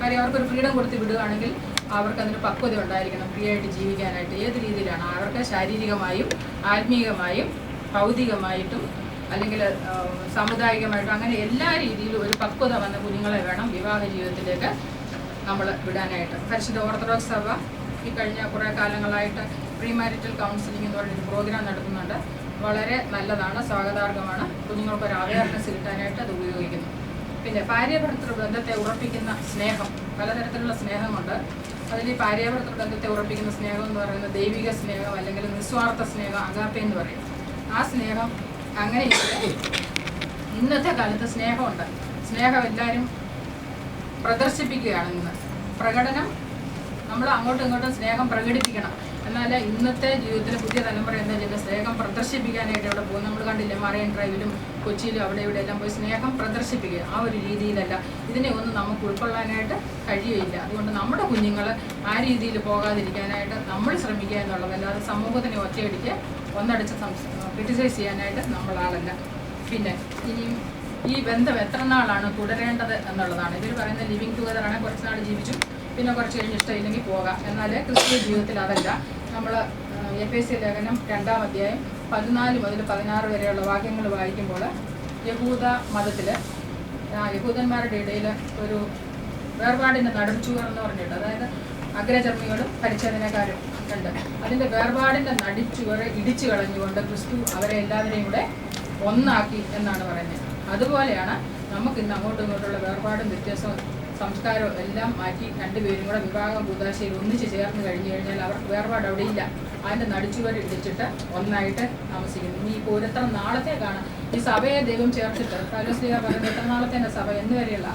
കാര്യം അവർക്കൊരു ഫ്രീഡം കൊടുത്ത് വിടുകയാണെങ്കിൽ അവർക്കതിന് പക്വത ഉണ്ടായിരിക്കണം. ഫ്രീ ആയിട്ട് ജീവിക്കാനായിട്ട് ഏത് രീതിയിലാണ് അവർക്ക് ശാരീരികമായും ആത്മീയമായും ഭൗതികമായിട്ടും അല്ലെങ്കിൽ സാമുദായികമായിട്ടും അങ്ങനെ എല്ലാ രീതിയിലും ഒരു പക്വത വന്ന കുഞ്ഞുങ്ങളെ വേണം വിവാഹ ജീവിതത്തിലേക്ക് നമ്മൾ വിടാനായിട്ട്. പരിശുദ്ധ ഓർത്തഡോക്സ് സഭ ഈ കഴിഞ്ഞ കുറേ കാലങ്ങളായിട്ട് പ്രീ മാരിറ്റൽ കൗൺസിലിംഗ് എന്ന് പറഞ്ഞൊരു പ്രോഗ്രാം നടത്തുന്നുണ്ട്. വളരെ നല്ലതാണ്, സ്വാഗതാർഹമാണ്. കുഞ്ഞുങ്ങൾക്കൊരു അവയർനെസ് കിട്ടാനായിട്ട് അത് ഉപയോഗിക്കുന്നു. പിന്നെ ഭാര്യാഭർത്തൃ ബന്ധത്തെ ഉറപ്പിക്കുന്ന സ്നേഹം, പലതരത്തിലുള്ള സ്നേഹമുണ്ട്. അതിൽ ഈ ഭാര്യാഭർത്തൃ ബന്ധത്തെ ഉറപ്പിക്കുന്ന സ്നേഹം എന്ന് പറയുന്നത് ദൈവിക സ്നേഹം അല്ലെങ്കിൽ നിസ്വാർത്ഥ സ്നേഹം, അഗാപ്പെ എന്ന് പറയും. ആ സ്നേഹം അങ്ങനെയില്ല. ഇന്നത്തെ കാലത്ത് സ്നേഹമുണ്ട്. സ്നേഹം എല്ലാവരും പ്രദർശിപ്പിക്കുകയാണ്. ഇന്ന് പ്രകടനം നമ്മൾ അങ്ങോട്ടും ഇങ്ങോട്ടും സ്നേഹം പ്രകടിപ്പിക്കണം. എന്നാൽ ഇന്നത്തെ ജീവിതത്തിൽ പുതിയ തലമുറ എന്താ ചെയ്യുന്നത്? സ്നേഹം പ്രദർശിപ്പിക്കാനായിട്ട് അവിടെ പോകും. നമ്മൾ കണ്ടില്ലേ, മറൈൻ ഡ്രൈവിലും കൊച്ചിയിലും അവിടെ ഇവിടെ എല്ലാം പോയി സ്നേഹം പ്രദർശിപ്പിക്കുക. ആ ഒരു രീതിയിലല്ല. ഇതിനെ ഒന്നും നമുക്ക് ഉൾക്കൊള്ളാനായിട്ട് കഴിയുകയില്ല. അതുകൊണ്ട് നമ്മുടെ കുഞ്ഞുങ്ങൾ ആ രീതിയിൽ പോകാതിരിക്കാനായിട്ട് നമ്മൾ ശ്രമിക്കുക എന്നുള്ളതല്ലാതെ സമൂഹത്തിനെ ഒറ്റയടിക്ക് ഒന്നടിച്ച് ക്രിട്ടിസൈസ് ചെയ്യാനായിട്ട് നമ്മളാളല്ല. പിന്നെ ഇനിയും ഈ ബന്ധം എത്ര നാളാണ് തുടരേണ്ടത് എന്നുള്ളതാണ്. ഇവർ പറയുന്നത് ലിവിങ് ടുഗദറാണ്, കുറച്ച് നാൾ ജീവിച്ചു പിന്നെ കുറച്ച് കഴിഞ്ഞ് ഇഷ്ടമില്ലെങ്കിൽ പോകാം. എന്നാൽ ക്രിസ്തീയ ജീവിതത്തിൽ അതല്ല. നമ്മൾ എഫേസ്യ ലേഖനം 2-ാം അധ്യായം 14 മുതൽ 16 വരെയുള്ള വാക്യങ്ങൾ വായിക്കുമ്പോൾ യഹൂദ മതത്തിൽ യഹൂദന്മാരുടെ ഇടയിൽ ഒരു വേർപാടിൻ്റെ നടുച്ചുവർ എന്ന് പറഞ്ഞിട്ട്, അതായത് അഗ്രചർമ്മികളും പരിച്ഛേദനക്കാരും ഉണ്ട്. അതിൻ്റെ വേർപാടിൻ്റെ നടിച്ചുവർ ഇടിച്ചു കളഞ്ഞുകൊണ്ട് ക്രിസ്തു അവരെ എല്ലാവരെയും കൂടെ ഒന്നാക്കി എന്നാണ് പറയുന്നത്. അതുപോലെയാണ് നമുക്ക് ഇന്ന് അങ്ങോട്ടും ഇങ്ങോട്ടുള്ള വേർപാടും വ്യത്യാസവും സംസ്കാരവും എല്ലാം മാറ്റി രണ്ടുപേരും കൂടെ വിവാഹ കൂതാശയിൽ ഒന്നിച്ച് ചേർന്ന് കഴിഞ്ഞു കഴിഞ്ഞാൽ അവർക്ക് വേർപാട് അവിടെ ഇല്ല. അതിൻ്റെ നടിച്ചുവർ ഇടിച്ചിട്ട് ഒന്നായിട്ട് താമസിക്കുന്നു. ഇനി ഇപ്പോൾ എത്ര നാളത്തേക്കാണ് ഈ സഭയെ ദൈവം ചേർത്തിട്ട് പൗലോസ്ലീഹ പറയുന്നത് എത്ര നാളത്തേൻ്റെ സഭ എന്ന് വരെയുള്ള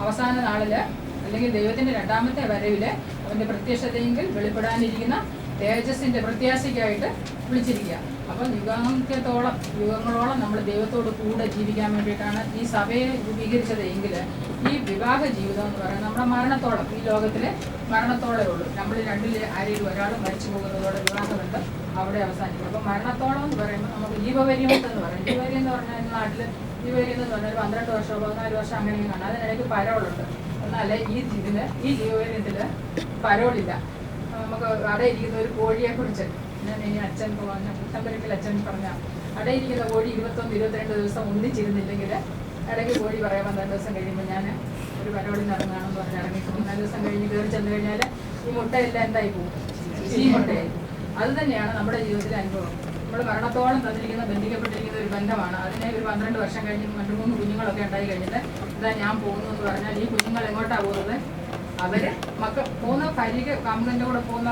അവസാന നാളിൽ അല്ലെങ്കിൽ ദൈവത്തിൻ്റെ 2ാമത്തെ വരവിൽ അവൻ്റെ പ്രത്യക്ഷതയെങ്കിൽ വെളിപ്പെടാനിരിക്കുന്ന തേജസ്സിൻ്റെ പ്രത്യാശയ്ക്കായിട്ട് വിളിച്ചിരിക്കുക. അപ്പം യുഗങ്ങളോളം നമ്മൾ ദൈവത്തോട് കൂടെ ജീവിക്കാൻ വേണ്ടിയിട്ടാണ് ഈ സഭയെ രൂപീകരിച്ചത് എങ്കിൽ ഈ വിവാഹ ജീവിതം എന്ന് പറയുന്നത് നമ്മുടെ മരണത്തോളം, ഈ ലോകത്തിലെ മരണത്തോളേ ഉള്ളൂ. നമ്മൾ രണ്ടിൽ ആരെങ്കിലും ഒരാൾ മരിച്ചു പോകുന്നതോടെ വിവാഹമുണ്ട് അവിടെ അവസാനിക്കും. അപ്പം മരണത്തോളം എന്ന് പറയുമ്പോൾ നമുക്ക് ജീവപര്യമെന്ന് പറയും. ജീവപര്യം എന്ന് പറഞ്ഞാൽ നാട്ടിൽ ജീവപര്യം എന്ന് പറഞ്ഞാൽ 12 വർഷമോ 14 വർഷം അങ്ങനെയും കാണാം. അതിനിടയ്ക്ക് പരോളുണ്ട്. എന്നാൽ ഈ ജീവപര്യത്തിൽ പരോളില്ല. നമുക്ക് അടയിരിക്കുന്ന ഒരു കോഴിയെക്കുറിച്ച് ഞാൻ ഇനി അച്ഛൻ പറഞ്ഞ കുട്ടമ്പരക്കിൽ അച്ഛൻ പറഞ്ഞ അടയിരിക്കുന്ന കോഴി 21-22 ദിവസം ഒന്നിച്ചിരുന്നില്ലെങ്കിൽ ഇടയ്ക്ക് കോഴി പറയാൻ 12 ദിവസം കഴിയുമ്പോൾ ഞാൻ ഒരു പരോളിൽ നടന്നാണെന്ന് പറഞ്ഞ് ഇറങ്ങിപ്പോകും. 4 ദിവസം കഴിഞ്ഞ് കയറി ചെന്ന് കഴിഞ്ഞാൽ ഈ മുട്ടയെല്ലാം എന്തായി പോകും? ഈ മുട്ടയായി. അത് തന്നെയാണ് നമ്മുടെ ജീവിതത്തിലെ അനുഭവം. നമ്മൾ മരണത്തോളം തന്നിരിക്കുന്ന ബന്ധിക്കപ്പെട്ടിരിക്കുന്ന ഒരു ബന്ധമാണ്. അതിനെ ഒരു 12 വർഷം കഴിഞ്ഞ് 2-3 കുഞ്ഞുങ്ങളൊക്കെ ഉണ്ടായി കഴിഞ്ഞിട്ട് ഇതാ ഞാൻ പോകുന്നു എന്ന് പറഞ്ഞാൽ ഈ കുഞ്ഞുങ്ങൾ എങ്ങോട്ടാണ് പോകുന്നത്? അവര് പോകുന്ന കാമുകൻ്റെ കൂടെ പോകുന്ന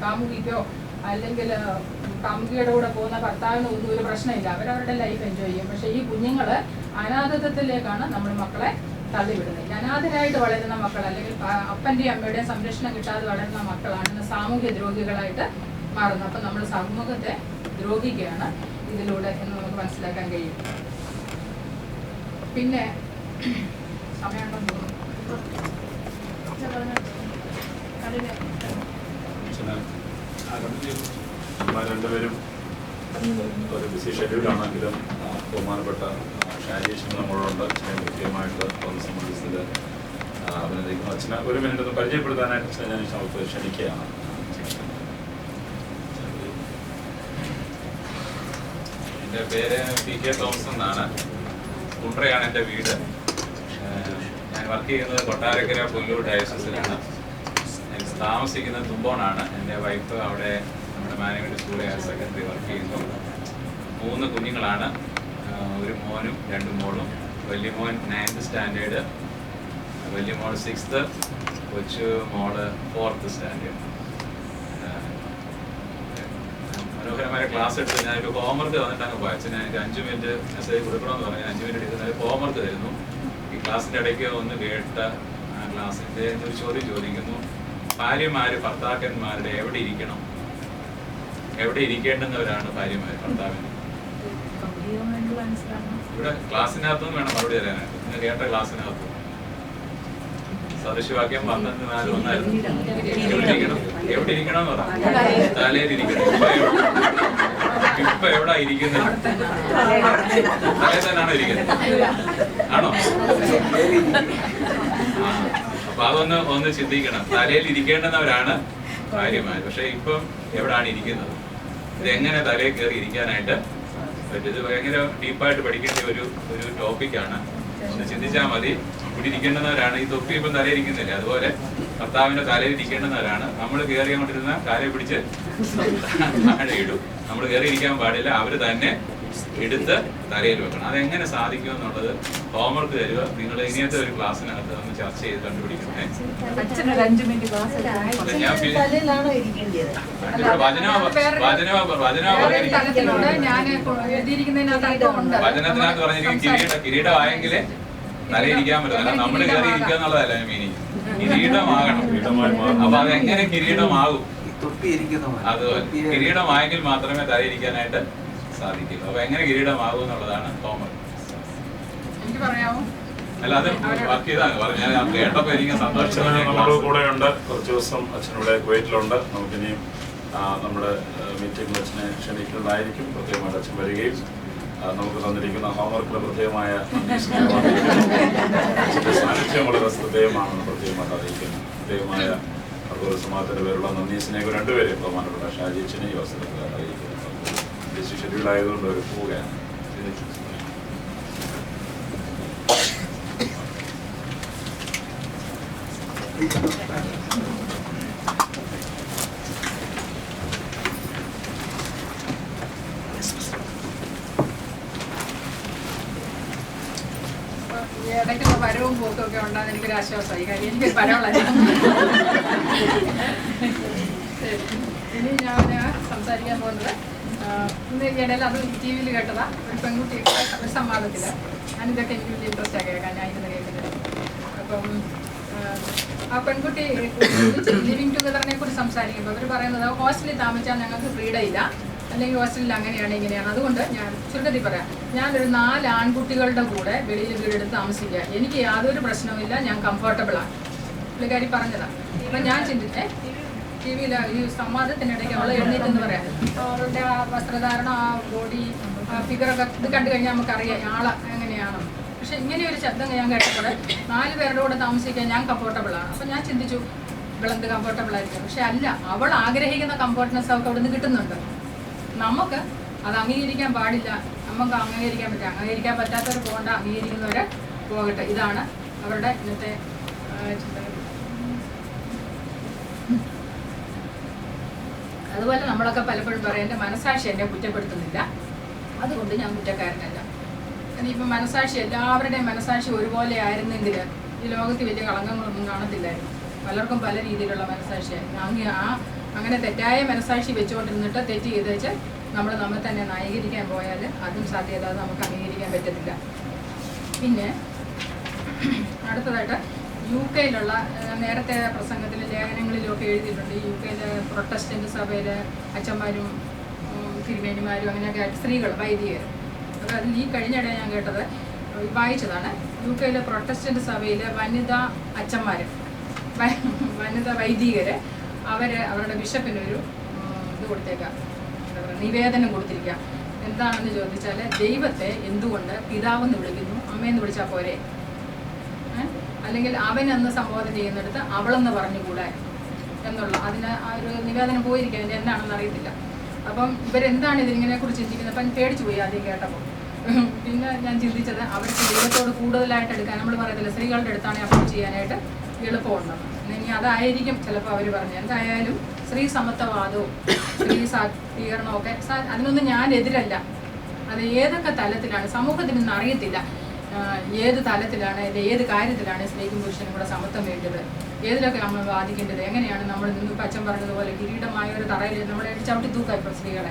കാമുകിക്കോ അല്ലെങ്കിൽ കാമുകിയുടെ കൂടെ പോകുന്ന ഭർത്താവിന് ഒന്നും ഒരു പ്രശ്നമില്ല. അവരവരുടെ ലൈഫ് എൻജോയ് ചെയ്യും. പക്ഷേ ഈ കുഞ്ഞുങ്ങൾ അനാഥത്വത്തിലേക്കാണ് നമ്മൾ മക്കളെ തള്ളിവിടുന്നത്. അനാഥരായിട്ട് വളരുന്ന മക്കൾ അല്ലെങ്കിൽ അപ്പൻ്റെയും അമ്മയുടെയും സംരക്ഷണം കിട്ടാതെ വളരുന്ന മക്കളാണ് ഇന്ന് സാമൂഹ്യ ദ്രോഹികളായിട്ട് മാറുന്നത്. അപ്പം നമ്മൾ സമൂഹത്തെ ദ്രോഹിക്കുകയാണ് ഇതിലൂടെ എന്ന് നമുക്ക് മനസ്സിലാക്കാൻ കഴിയും. പിന്നെ സമയമുണ്ടെന്ന് തോന്നുന്നു. രണ്ടുപേരും ഒരു ബിസി ഷെഡ്യൂളാണെങ്കിലും ബഹുമാനപ്പെട്ട ഷാജീഷ് നമ്മളോടുണ്ട്. അച്ഛനെ കൃത്യമായിട്ട് ഒന്ന് സംബന്ധിച്ചത് അഭിനന്ദിക്കുന്നു. അച്ഛനെ ഒരു മിനിറ്റ് ഒന്ന് പരിചയപ്പെടുത്താനായിട്ട് ഞാൻ ക്ഷണിക്കുകയാണ്. എൻ്റെ പേര് PK തോമസ് എന്നാണ്. കുണ്ട്രയാണ് എൻ്റെ വീട്. ഞാൻ വർക്ക് ചെയ്യുന്നത് കൊട്ടാരക്കര പുല്ലൂർ ഡയസിസിലാണ്. ഞാൻ താമസിക്കുന്നത് തുമ്പോണാണ്. എൻ്റെ വൈഫ് അവിടെ നമ്മുടെ മാനേജ്മെൻറ്റ് സ്കൂളിൽ ഹയർ സെക്കൻഡറി വർക്ക് ചെയ്യുന്നു. 3 കുഞ്ഞുങ്ങളാണ്. ഒരു മോനും 2 മോളും. വലിയ മോൻ 9th സ്റ്റാൻഡേർഡ്, വലിയ മോൾ 6th, കൊച്ചു മോള് 4th സ്റ്റാൻഡേർഡ്. മനോഹരമായ ക്ലാസ് എടുത്ത് ഞാനൊരു ഹോംവർക്ക് വന്നിട്ട് അങ്ങ് വായിച്ചു. ഞാൻ 5 മിനിറ്റ് മെസ്സേജ് കൊടുക്കണമെന്ന് പറഞ്ഞാൽ 5 മിനിറ്റ് എടുക്കുന്ന ഒരു ഹോംവർക്ക് തരുന്നു. ഈ ക്ലാസ്സിൻ്റെ ഇടയ്ക്ക് ഒന്ന് കേട്ട ആ ക്ലാസ്സിൻ്റെ ഒരു ചോദ്യം ചോദിക്കുന്നു: ഭാര്യമാര് ഭർത്താക്കന്മാരുടെ എവിടെ ഇരിക്കണം? എവിടെ ഇരിക്കേണ്ടുന്നവരാണ് ഭാര്യമാർ ഭർത്താവിന്? ഇവിടെ ക്ലാസ്സിനകത്തുനിന്ന് വേണം മറുപടി തരാനായിട്ട്. നിങ്ങൾ കേട്ട ക്ലാസ്സിനകത്ത് സദൃശവാക്യം 12:4 ഒന്നായിരുന്നു. എവിടെ ഇരിക്കണം എന്ന് പറയാം. തലയിലിരിക്കണം. ഇപ്പൊ എവിടാ ഇരിക്കുന്നത്? തലയിൽ തന്നെയാണോ ഇരിക്കുന്നത്? ആണോ? അപ്പൊ അതൊന്ന് ചിന്തിക്കണം. തലയിൽ ഇരിക്കേണ്ടുന്നവരാണ് ഭാര്യമാർ. പക്ഷെ ഇപ്പം എവിടാണ് ഇരിക്കുന്നത്? ഇതെങ്ങനെ തലയിൽ കയറി ഇരിക്കാനായിട്ട് പറ്റും? ഇത് ഭയങ്കര ഡീപ്പായിട്ട് പഠിക്കേണ്ട ഒരു ടോപ്പിക്കാണ്. ഒന്ന് ചിന്തിച്ചാൽ മതി. ഇവിടെ ഇരിക്കേണ്ടുന്നവരാണ്. ഈ തൊപ്പി ഇപ്പം തലയിൽ ഇരിക്കുന്നില്ല, അതുപോലെ ഭർത്താവിന്റെ തലയിൽ ഇരിക്കേണ്ടുന്നവരാണ്. നമ്മൾ കയറി കൊണ്ടിരുന്ന കാലെ പിടിച്ച് താഴെ ഇടും. നമ്മൾ കയറി ഇരിക്കാൻ പാടില്ല, അവര് തന്നെ എടുത്ത് തലയിൽ വെക്കണം. അതെങ്ങനെ സാധിക്കും എന്നുള്ളത് ഹോംവർക്ക് തരിക. നിങ്ങൾ ഇങ്ങനത്തെ ഒരു ക്ലാസ്സിനകത്ത് ഒന്ന് ചർച്ച ചെയ്ത് കണ്ടുപിടിക്കണേ. വചനത്തിനകത്ത് പറഞ്ഞിരിക്കും കിരീടമായെങ്കിൽ തലയിരിക്കാൻ പറ്റും. അല്ല നമ്മൾ കയറി ഇരിക്കുക എന്നുള്ളതല്ല മീനിങ്. കിരീടമാകണം. അപ്പൊ അതെങ്ങനെ കിരീടമാകും? അതുപോലെ കിരീടമായെങ്കിൽ മാത്രമേ തലയിരിക്കാനായിട്ട് സാധിക്കും. അപ്പൊ എങ്ങനെ കിരീടമാകും എന്നുള്ളതാണ് ഹോംവർക്ക്. അല്ല അത് വർക്ക് ചെയ്താണ് പറഞ്ഞാൽ കേട്ടപ്പോ എനിക്ക് സന്തോഷം. നമ്മുടെ കൂടെ ഉണ്ട്. കുറച്ച് ദിവസം അച്ഛനിവിടെ കുവൈറ്റിലുണ്ട്. നമുക്കിനിയും നമ്മുടെ മീറ്റിംഗ് അച്ഛനെ ക്ഷണിക്കുന്നതായിരിക്കും. പ്രത്യേകമായിട്ട് അച്ഛൻ വരികയും നമുക്ക് തന്നിരിക്കുന്ന ഹോംവർക്കിൽ പ്രത്യേകമായ അച്ഛൻ്റെ സാന്നിധ്യം വളരെ ശ്രദ്ധേയമാണെന്ന് പ്രത്യേകമായിട്ട് അറിയിക്കുന്നു. പ്രത്യേകമായ അതുപോലെ സമാജത്തിന്റെ പേരുള്ള നന്ദി സ്നേഹം രണ്ടുപേരെയും ബഹുമാനപ്പെട്ട ഷാജി അച്ഛനെ ഈ അവസരത്തിൽ അറിയിക്കുന്നു. ബിസി ഷെഡ്യൂൾ ആയതുകൊണ്ട് ഒരു പോവുകയാണ്. ഇടയ്ക്കുള്ള പരവും പോക്കും ഒക്കെ ഉണ്ടാകുന്ന എനിക്കൊരു ആശ്വാസമായി. കാര്യം എനിക്കൊരു പരവുള്ള ഇനി ഞാൻ സംസാരിക്കാൻ പോകുന്നത് ഇന്ന് ഇടയിൽ അത് ടി വിയിൽ കേട്ടതാ. ഒരു പെൺകുട്ടി ഒരു സംവാദത്തില് ഞാനിതൊക്കെ എനിക്ക് വലിയ ഇൻട്രസ്റ്റ് ആക്കി കേൾക്കാൻ ഞാൻ ഇന്ന് കേൾക്കുന്നത്. അപ്പം ആ പെൺകുട്ടി ലിവിങ് ടുഗദറിനെ കുറിച്ച് സംസാരിക്കുമ്പോൾ അവർ പറയുന്നത് ഹോസ്റ്റലിൽ താമസിച്ചാൽ ഞങ്ങൾക്ക് ഫ്രീഡം ഇല്ല, അല്ലെങ്കിൽ ഹോസ്റ്റലിൽ അങ്ങനെയാണ് ഇങ്ങനെയാണ്. അതുകൊണ്ട് ഞാൻ ചുരുക്കത്തിൽ പറയാം, ഞാനൊരു 4 ആൺകുട്ടികളുടെ കൂടെ വെളിയിൽ വീടെടുത്ത് താമസിക്കുക, എനിക്ക് യാതൊരു പ്രശ്നവുമില്ല, ഞാൻ കംഫർട്ടബിളാണ്. പുള്ളിക്കാരി പറഞ്ഞതാണ്. അപ്പം ഞാൻ ചിന്തിച്ചേ ടി വിയിൽ ഈ സംവാദത്തിനിടയ്ക്ക് അവൾ എഴുന്നേറ്റെന്ന് പറയാം. അവളുടെ ആ വസ്ത്രധാരണം, ആ ബോഡി, ആ ഫിഗറൊക്കെ ഇത് കണ്ടു കഴിഞ്ഞാൽ നമുക്കറിയാം ആള് എങ്ങനെയാണ്. പക്ഷെ ഇങ്ങനെ ഒരു ശബ്ദം ഞാൻ കേട്ടപ്പോൾ 4 പേരുടെ കൂടെ താമസിക്കാൻ ഞാൻ കംഫർട്ടബിളാണ്. അപ്പം ഞാൻ ചിന്തിച്ചു ഇവളെന്ത് കംഫർട്ടബിളായിരിക്കും. പക്ഷെ അല്ല, അവൾ ആഗ്രഹിക്കുന്ന കംഫർട്ട്നെസ് അവൾക്ക് അവിടെ നിന്ന് കിട്ടുന്നുണ്ട്. നമുക്ക് അത് അംഗീകരിക്കാൻ പാടില്ല. നമുക്ക് അംഗീകരിക്കാൻ പറ്റും. അംഗീകരിക്കാൻ പറ്റാത്തവർ പോകണ്ട, അംഗീകരിക്കുന്നവർ പോകട്ടെ. ഇതാണ് അവരുടെ ഇന്നത്തെ ചിന്തകൾ. അതുപോലെ നമ്മളൊക്കെ പലപ്പോഴും പറയും എൻ്റെ മനസാക്ഷി എന്നെ കുറ്റപ്പെടുത്തുന്നില്ല, അതുകൊണ്ട് ഞാൻ കുറ്റക്കാരനല്ല. ഇനിയിപ്പം മനസാക്ഷി എല്ലാവരുടെയും മനസാക്ഷി ഒരുപോലെ ആയിരുന്നെങ്കിൽ ഈ ലോകത്ത് വലിയ കളങ്കങ്ങളൊന്നും കാണത്തില്ലായിരുന്നു. പലർക്കും പല രീതിയിലുള്ള മനസാക്ഷിയായി. അങ്ങനെ തെറ്റായ മനസാക്ഷി വെച്ചുകൊണ്ടിരുന്നിട്ട് തെറ്റ് ചെയ്ത് വെച്ച് നമ്മെ തന്നെ ന്യായീകരിക്കാൻ പോയാൽ അതും സാധ്യത, അത് നമുക്ക് അംഗീകരിക്കാൻ പറ്റത്തില്ല. പിന്നെ അടുത്തതായിട്ട് UK നേരത്തെ പ്രസംഗത്തിൽ ലേഖനങ്ങളിലൊക്കെ എഴുതിയിട്ടുണ്ട്. UK പ്രൊട്ടസ്റ്റന്റ് സഭയിൽ അച്ഛന്മാരും തിരുമേനിമാരും അങ്ങനെയൊക്കെ ആയിട്ട് സ്ത്രീകൾ വൈദികർ. അപ്പോൾ അതിൽ ഈ കഴിഞ്ഞിടെ ഞാൻ കേട്ടത് വായിച്ചതാണ്. UK പ്രൊട്ടസ്റ്റന്റ് സഭയിൽ വനിതാ അച്ഛന്മാർ, വനിതാ വൈദികർ അവരുടെ ബിഷപ്പിനൊരു ഇത് കൊടുത്തേക്കാം, എന്താ പറയുക, നിവേദനം കൊടുത്തിരിക്കുക. എന്താണെന്ന് ചോദിച്ചാൽ ദൈവത്തെ എന്തുകൊണ്ട് പിതാവെന്ന് വിളിക്കുന്നു, അമ്മയെന്ന് വിളിച്ചാൽ പോരെ? അല്ലെങ്കിൽ അവനെന്ന് സംബോധന ചെയ്യുന്നിടത്ത് അവളെന്ന് പറഞ്ഞുകൂടെ എന്നുള്ള അതിന് ആ ഒരു നിവേദനം പോയിരിക്കുക. അതിൻ്റെ എന്താണെന്ന് അറിയത്തില്ല. അപ്പം ഇവരെന്താണ് ഇതിനെക്കുറിച്ച് ചിന്തിക്കുന്നത്? അപ്പം പേടിച്ചു പോയി ആദ്യം കേട്ടപ്പോൾ. പിന്നെ ഞാൻ ചിന്തിച്ചത് അവർക്ക് ദൈവത്തോട് കൂടുതലായിട്ട് എടുക്കാൻ, നമ്മൾ പറയത്തില്ല സ്ത്രീകളുടെ അടുത്താണ് അപ്രോച്ച് ചെയ്യാനായിട്ട് എളുപ്പമുണ്ടെന്ന്. ഇനി അതായിരിക്കും ചിലപ്പോൾ അവർ പറഞ്ഞു. എന്തായാലും സ്ത്രീ സമത്വവാദവും സ്ത്രീ ശാക്തീകരണവും ഒക്കെ അതിനൊന്നും ഞാൻ എതിരല്ല. അത് ഏതൊക്കെ തലത്തിലാണ് സമൂഹത്തിൽ നിന്ന് അറിയത്തില്ല ഏത് തലത്തിലാണ്, ഏത് കാര്യത്തിലാണ് സ്ത്രീക്കും പുരുഷനും കൂടെ സമത്വം വേണ്ടത്, ഏതിലൊക്കെ നമ്മൾ ബാധിക്കേണ്ടത്, എങ്ങനെയാണ് നമ്മൾ നിന്ന് അച്ഛൻ പറഞ്ഞതുപോലെ കിരീടമായ ഒരു തറയിൽ നമ്മളെ ചവിട്ടി തൂക്കാം ഇപ്പോൾ സ്ത്രീകളെ.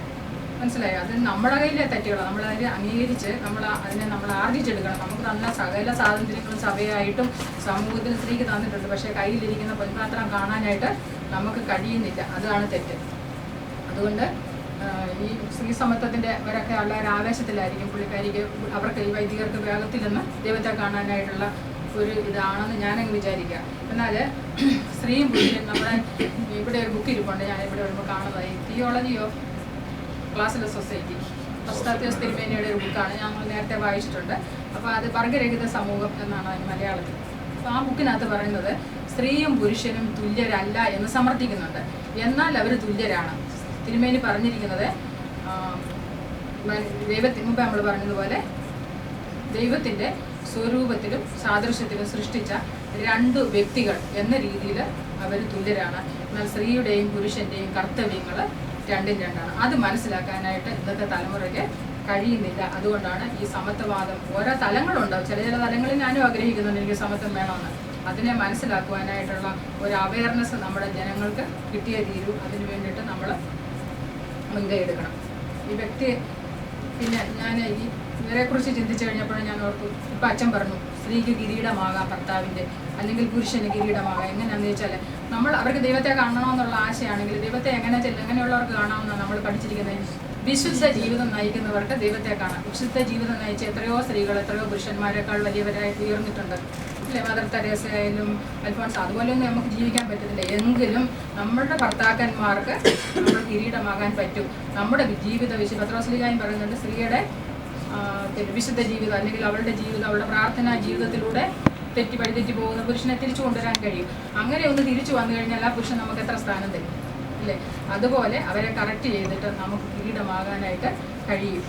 മനസ്സിലായോ? അത് നമ്മുടെ കയ്യിലെ തെറ്റുകളാണ്. നമ്മളതിനെ അംഗീകരിച്ച് നമ്മൾ ആർജിച്ചെടുക്കണം. നമുക്ക് തന്ന സകല സ്വാതന്ത്ര്യങ്ങളും സഭയായിട്ടും സമൂഹത്തിന് സ്ത്രീക്ക് തന്നിട്ടുണ്ട്. പക്ഷേ കയ്യിലിരിക്കുന്ന പൊൻപാത്രം കാണാനായിട്ട് നമുക്ക് കഴിയുന്നില്ല. അതാണ് തെറ്റ്. അതുകൊണ്ട് ഈ സ്ത്രീ സമത്വത്തിൻ്റെ അവരൊക്കെ ഉള്ള ഒരു ആവേശത്തിലായിരിക്കും പുള്ളിക്കാരിക്ക്, അവർക്ക് ഈ വൈദികർക്ക് വേഗത്തിൽ നിന്ന് ദൈവത്തെ കാണാനായിട്ടുള്ള ഒരു ഇതാണെന്ന് ഞാനങ്ങ് വിചാരിക്കുക. എന്നാൽ സ്ത്രീയും പുരുഷനും നമ്മുടെ ഇവിടെ ഒരു ബുക്ക് ഇരിപ്പുണ്ട്, ഞാൻ ഇവിടെ വരുമ്പോൾ കാണുന്നതായി തിയോളജി ഓഫ് ക്ലാസ്ലെസ് സൊസൈറ്റി, പശ്ചാത്തല തിരുമേനിയുടെ ഒരു ബുക്കാണ്. ഞങ്ങൾ നേരത്തെ വായിച്ചിട്ടുണ്ട്. അപ്പോൾ അത് വർഗരഹിത സമൂഹം എന്നാണ് അതിന് മലയാളത്തിൽ. ആ ബുക്കിനകത്ത് പറയുന്നത് സ്ത്രീയും പുരുഷനും തുല്യരല്ല എന്ന് സമർത്ഥിക്കുന്നുണ്ട്. എന്നാൽ അവർ തുല്യരാണ്. തിരുമേനി പറഞ്ഞിരിക്കുന്നത് മുമ്പ് നമ്മൾ പറഞ്ഞതുപോലെ ദൈവത്തിൻ്റെ സ്വരൂപത്തിലും സാദൃശ്യത്തിലും സൃഷ്ടിച്ച 2 വ്യക്തികൾ എന്ന രീതിയിൽ അവർ തുല്യരാണ്. എന്നാൽ സ്ത്രീയുടെയും പുരുഷൻ്റെയും കർത്തവ്യങ്ങൾ രണ്ടും രണ്ടാണ്. അത് മനസ്സിലാക്കാനായിട്ട് ഇന്നത്തെ തലമുറയ്ക്ക് കഴിയുന്നില്ല. അതുകൊണ്ടാണ് ഈ സമത്വവാദം. ഓരോ തലങ്ങളുണ്ടാവും. ചില തലങ്ങളിൽ ഞാനും ആഗ്രഹിക്കുന്നുണ്ട് എനിക്ക് സമത്വം വേണമെന്ന്. അതിനെ മനസ്സിലാക്കുവാനായിട്ടുള്ള ഒരു അവയർനെസ് നമ്മുടെ ജനങ്ങൾക്ക് കിട്ടിയേ തീരൂ. അതിന് വേണ്ടിയിട്ട് നമ്മൾ മുൻകൈ എടുക്കണം. ഈ വ്യക്തി പിന്നെ ഞാൻ ഇവരെക്കുറിച്ച് ചിന്തിച്ചു കഴിഞ്ഞപ്പോൾ ഞാൻ ഓർത്തു, ഇപ്പം അച്ഛൻ പറഞ്ഞു സ്ത്രീക്ക് കിരീടമാകാം ഭർത്താവിൻ്റെ, അല്ലെങ്കിൽ പുരുഷന് കിരീടമാകാം. എങ്ങനെയാണെന്ന് വെച്ചാൽ അവർക്ക് ദൈവത്തെ കാണണമെന്നുള്ള ആശയാണെങ്കിൽ ദൈവത്തെ എങ്ങനെയുള്ളവർക്ക് കാണാമെന്നാണ് നമ്മൾ പഠിച്ചിരിക്കുന്നത്. വിശുദ്ധ ജീവിതം നയിക്കുന്നവർക്ക് ദൈവത്തെ കാണാം. വിശുദ്ധ ജീവിതം നയിച്ച എത്രയോ സ്ത്രീകൾ എത്രയോ പുരുഷന്മാരെക്കാൾ വലിയവരായി ഉയർന്നിട്ടുണ്ട് അല്ലേ? മദർ തെരേസ ആയാലും അൽഫോൺസ്. അതുപോലെയൊന്നും നമുക്ക് ജീവിക്കാൻ പറ്റത്തില്ല. എങ്കിലും നമ്മളുടെ ഭർത്താക്കന്മാർക്ക് നമ്മൾ കിരീടമാകാൻ പറ്റും. നമ്മുടെ ജീവിത പത്രോസ്ലീഹായും പറയുന്നുണ്ട് സ്ത്രീയുടെ വിശുദ്ധ ജീവിതം അല്ലെങ്കിൽ അവളുടെ ജീവിതം അവളുടെ പ്രാർത്ഥനാ ജീവിതത്തിലൂടെ വഴിതെറ്റി പോകുന്ന പുരുഷനെ തിരിച്ചു കൊണ്ടുവരാൻ കഴിയും. അങ്ങനെ ഒന്ന് തിരിച്ചു വന്നു കഴിഞ്ഞാൽ ആ പുരുഷൻ നമുക്ക് എത്ര സ്ഥാനം തരും അല്ലേ? അതുപോലെ അവരെ കറക്റ്റ് ചെയ്തിട്ട് നമുക്ക് കിരീടമാകാനായിട്ട് കഴിയും.